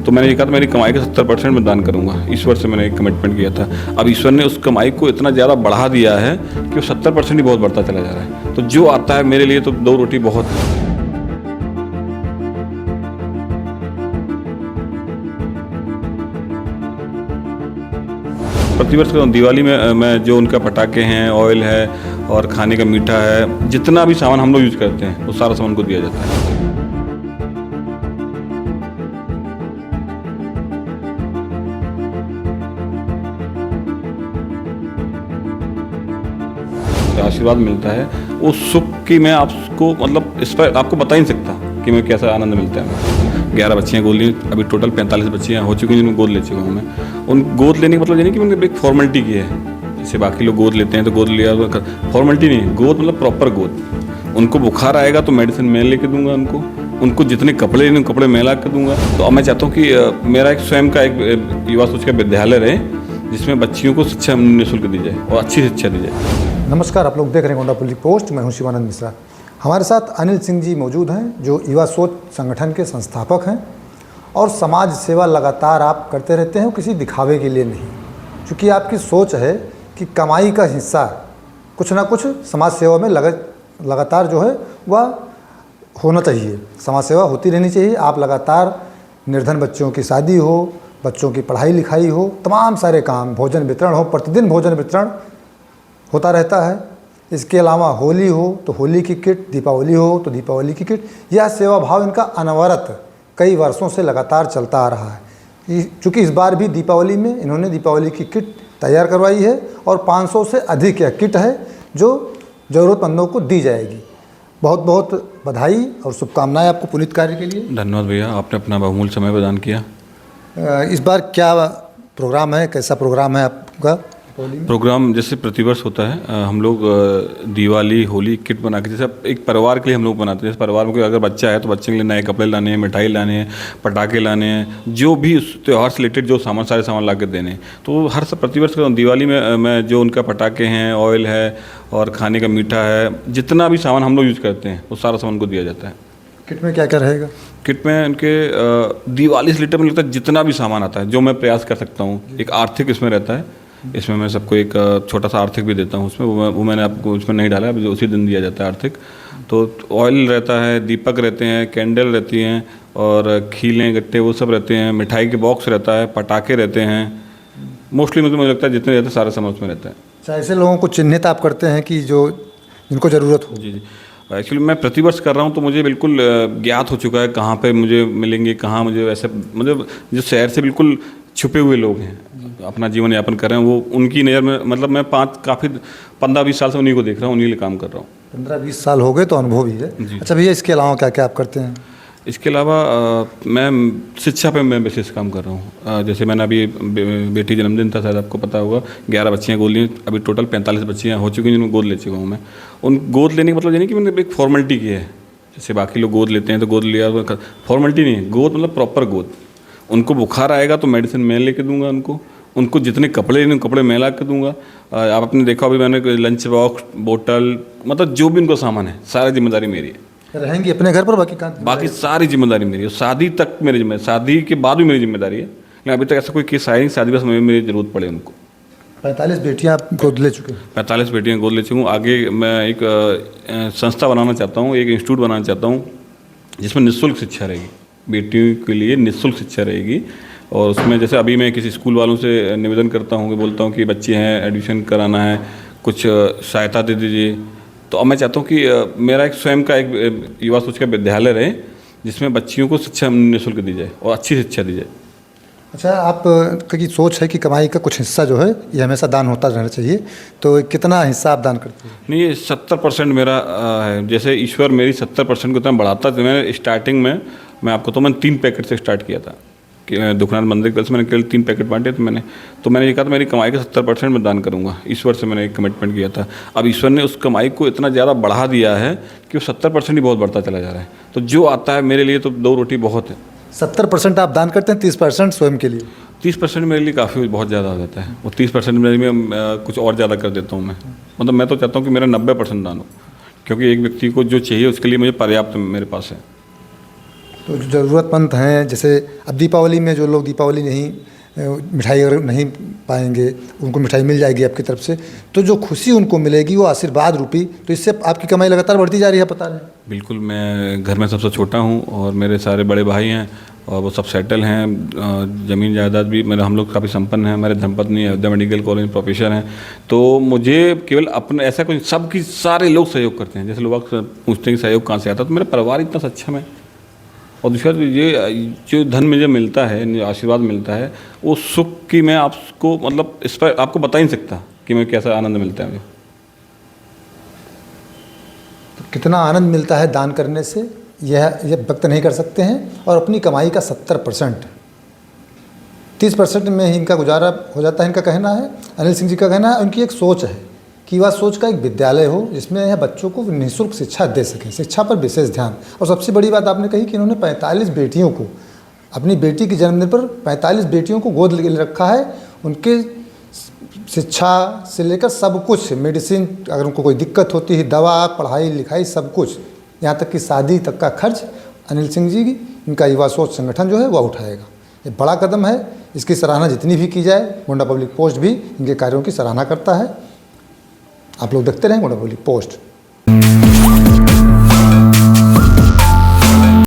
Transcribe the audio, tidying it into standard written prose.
तो मैंने ये कहा था मेरी कमाई का 70% मैं दान करूँगा। ईश्वर से मैंने एक कमिटमेंट किया था। अब ईश्वर ने उस कमाई को इतना ज़्यादा बढ़ा दिया है कि वो 70% ही बहुत बढ़ता चला जा रहा है। तो जो आता है मेरे लिए तो 2 रोटी बहुत है। प्रतिवर्ष दिवाली में मैं जो उनका पटाखे हैं, ऑयल है और खाने का मीठा है, जितना भी सामान हम लोग यूज़ करते हैं वो सारा सामान को दिया जाता है। आशीर्वाद मिलता है उस सुख की मैं आपको मतलब इस पर आपको बता ही नहीं सकता कि मैं कैसा आनंद मिलता है। 11 बच्चियाँ गोद ली, अभी टोटल 45 बच्चियाँ हो चुकी हैं जिनमें गोद ले चुका हूँ मैं। उन गोद लेने का मतलब ये नहीं कि मैंने एक फॉर्मेलिटी की है, जैसे बाकी लोग गोद लेते हैं तो गोद लिया, फॉर्मेलिटी नहीं, गोद मतलब प्रॉपर गोद। उनको बुखार आएगा तो मेडिसिन मैं लेके दूंगा उनको जितने कपड़े लेने कपड़े मैं ला के दूंगा। तो अब मैं चाहता हूँ कि मेरा एक स्वयं का एक युवा सोच का विद्यालय रहे जिसमें बच्चियों को शिक्षा निःशुल्क दी जाए और अच्छी शिक्षा दी जाए। नमस्कार, आप लोग देख रहे हैं गोंडा पब्लिक पोस्ट। मैं हूं शिवानंद मिश्रा। हमारे साथ अनिल सिंह जी मौजूद हैं जो युवा सोच संगठन के संस्थापक हैं और समाज सेवा लगातार आप करते रहते हैं, किसी दिखावे के लिए नहीं। क्योंकि आपकी सोच है कि कमाई का हिस्सा कुछ ना कुछ समाज सेवा में लगातार जो है वह होना चाहिए, समाज सेवा होती रहनी चाहिए। आप लगातार निर्धन बच्चों की शादी हो, बच्चों की पढ़ाई लिखाई हो, तमाम सारे काम, भोजन वितरण हो, प्रतिदिन भोजन वितरण होता रहता है। इसके अलावा होली हो तो होली की किट, दीपावली हो तो दीपावली की किट। यह सेवा भाव इनका अनवरत कई वर्षों से लगातार चलता आ रहा है। चूँकि इस बार भी दीपावली में इन्होंने दीपावली की किट तैयार करवाई है और 500 से अधिक यह किट है जो ज़रूरतमंदों को दी जाएगी। बहुत बहुत बधाई और शुभकामनाएं आपको पुनीत कार्य के लिए। धन्यवाद भैया, आपने अपना बहुमूल्य समय प्रदान किया। इस बार क्या प्रोग्राम है, कैसा प्रोग्राम है आपका? प्रोग्राम जैसे प्रतिवर्ष होता है, हम लोग दिवाली होली किट बना के, जैसे एक परिवार के लिए हम लोग बनाते हैं। जैसे परिवार में कोई अगर बच्चा है तो बच्चे के लिए नए कपड़े लाने हैं, मिठाई लाने हैं, पटाखे लाने हैं, जो भी उस त्यौहार से रिलेटेड जो सामान सारे सामान ला के देने हैं। तो हर प्रतिवर्ष दिवाली में मैं जो उनका पटाखे हैं, ऑयल है और खाने का मीठा है, जितना भी सामान हम लोग यूज़ करते हैं वो सारा सामान को दिया जाता है। किट में क्या क्या रहेगा? किट में उनके दिवाली से रिलेटेड लगता है जितना भी सामान आता है जो मैं प्रयास कर सकता हूँ। एक आर्थिक इसमें रहता है, इसमें मैं सबको एक छोटा सा आर्थिक भी देता हूँ उसमें, वो मैंने आपको उसमें नहीं डाला, अभी उसी दिन दिया जाता है आर्थिक। तो ऑयल रहता है, दीपक रहते हैं, कैंडल रहती हैं और खीलें गट्टे वो सब रहते हैं, मिठाई के बॉक्स रहता है, पटाखे रहते हैं। मोस्टली मुझे लगता है जितने रहते हैं सारा सामान उसमें रहता है। अच्छा, ऐसे लोगों को चिन्हित आप करते हैं कि जो जिनको ज़रूरत हो? जी। एक्चुअली मैं प्रतिवर्ष कर रहा हूँ तो मुझे बिल्कुल ज्ञात हो चुका है कहाँ पे मुझे मिलेंगे, कहाँ मुझे वैसे मतलब जो शहर से बिल्कुल छुपे हुए लोग हैं, अपना जीवन यापन कर रहे हैं, वो उनकी नज़र में मतलब मैं 15-20 साल से उन्हीं को देख रहा हूँ, उन्हीं के काम कर रहा हूँ। 15-20 साल हो गए तो अनुभव ही है। अच्छा भैया, इसके अलावा क्या क्या आप करते हैं? इसके अलावा मैं शिक्षा पे मैं विशेष काम कर रहा हूँ। जैसे मैंने अभी बेटी जन्मदिन था, शायद आपको पता होगा, 11 बच्चियाँ गोद ली, अभी टोटल 45 बच्चियाँ हो चुकी हैं जिनमें गोद ले चुका हूँ मैं। उन गोद लेने का मतलब ये नहीं कि मैंने एक फॉर्मेलिटी की है, जैसे बाकी लोग गोद लेते हैं तो गोद लिया, फॉर्मेलिटी नहीं, गोद मतलब प्रॉपर गोद। उनको बुखार आएगा तो मेडिसिन मैं लेके दूंगा उनको जितने कपड़े लेने कपड़े मैं ला के दूंगा। आपने देखा अभी मैंने लंच बॉक्स, बोतल, मतलब जो भी उनको सामान है सारी जिम्मेदारी मेरी है। रहेंगी अपने घर पर, बाकी सारी जिम्मेदारी मेरी है। शादी तक मेरी जिम्मेदारी, शादी के बाद भी मेरी जिम्मेदारी है, लेकिन अभी तक ऐसा कोई केस आया नहीं शादी बस मेरी ज़रूरत पड़े उनको। 45 बेटियाँ आप गोद ले चुके हैं? 45 बेटियाँ गोद ले चुका हूँ। आगे मैं एक संस्था बनाना चाहता हूँ, एक इंस्टीट्यूट बनाना चाहता हूँ जिसमें निःशुल्क शिक्षा रहेगी, बेटियों के लिए निःशुल्क शिक्षा रहेगी। और उसमें जैसे अभी मैं किसी स्कूल वालों से निवेदन करता हूँ कि बोलता हूँ कि बच्चे हैं, एडमिशन कराना है, कुछ सहायता दे दीजिए। तो अब मैं चाहता हूँ कि मेरा एक स्वयं का एक युवा सोच का विद्यालय रहे जिसमें बच्चियों को शिक्षा निःशुल्क दी जाए और अच्छी शिक्षा दी जाए। अच्छा, आप की सोच है कि कमाई का कुछ हिस्सा जो है ये हमेशा दान होता रहना चाहिए, तो कितना हिस्सा आप दान करते हैं? नहीं, ये 70% मेरा है। जैसे ईश्वर मेरी 70% को इतना बढ़ाता है। मैंने स्टार्टिंग में मैं आपको तो मैंने 3 पैकेट से स्टार्ट किया था कि दुखनाथ मंदिर के मैंने केवल 3 पैकेट बांटे। तो मैंने ये कहा था मेरी कमाई का 70% मैं दान करूँगा। ईश्वर से मैंने एक कमिटमेंट किया था। अब ईश्वर ने उस कमाई को इतना ज़्यादा बढ़ा दिया है कि वो 70% ही बहुत बढ़ता चला जा रहा है। तो जो आता है मेरे लिए तो 2 रोटी बहुत है। 70% आप दान करते हैं, 30% स्वयं के लिए? 30% मेरे लिए काफ़ी बहुत ज़्यादा हो जाता है। वो 30% मेरे में कुछ और ज़्यादा कर देता हूँ मैं। मतलब मैं तो चाहता हूँ कि मेरा 90% दान हो, क्योंकि एक व्यक्ति को जो चाहिए उसके लिए मुझे पर्याप्त मेरे पास है। तो जो ज़रूरतमंद हैं, जैसे अब दीपावली में जो लोग दीपावली नहीं मिठाई अगर नहीं पाएंगे, उनको मिठाई मिल जाएगी आपकी तरफ से, तो जो खुशी उनको मिलेगी वो आशीर्वाद रूपी, तो इससे आपकी कमाई लगातार बढ़ती जा रही है, पता नहीं। बिल्कुल, मैं घर में सबसे छोटा हूँ और मेरे सारे बड़े भाई हैं और वो सब सेटल हैं। ज़मीन जायदाद भी मेरे, हम लोग काफ़ी संपन्न हैं। मेरे धर्मपत्नी अयोध्या मेडिकल कॉलेज प्रोफेसर हैं। तो मुझे केवल अपने ऐसा कुछ, सबकी सारे लोग सहयोग करते हैं। जैसे लोग पूछते हैं कि सहयोग कहाँ से आता है, तो मेरा परिवार इतना सक्षम है। और दूसरा ये जो धन मुझे मिलता है, आशीर्वाद मिलता है, वो सुख की मैं आपको मतलब इस पर आपको बता ही नहीं सकता कि मैं कैसा आनंद मिलता है मुझे। तो कितना आनंद मिलता है दान करने से, यह व्यक्त नहीं कर सकते हैं। और अपनी कमाई का 70%, 30% में ही इनका गुजारा हो जाता है, इनका कहना है। अनिल सिंह जी का कहना है, उनकी एक सोच है कि युवा सोच का एक विद्यालय हो जिसमें यह बच्चों को निःशुल्क शिक्षा दे सकें, शिक्षा पर विशेष ध्यान। और सबसे बड़ी बात आपने कही कि इन्होंने 45 बेटियों को, अपनी बेटी के जन्मदिन पर 45 बेटियों को गोद ले रखा है। उनके शिक्षा से लेकर सब कुछ, मेडिसिन, अगर उनको कोई दिक्कत होती है, दवा, पढ़ाई लिखाई, सब कुछ, यहाँ तक कि शादी तक का खर्च अनिल सिंह जी की, इनका युवा सोच संगठन जो है वह उठाएगा। ये बड़ा कदम है, इसकी सराहना जितनी भी की जाए, गोंडा पब्लिक पोस्ट भी इनके कार्यों की सराहना करता है। आप लोग देखते रहें गोंडा पब्लिक पोस्ट।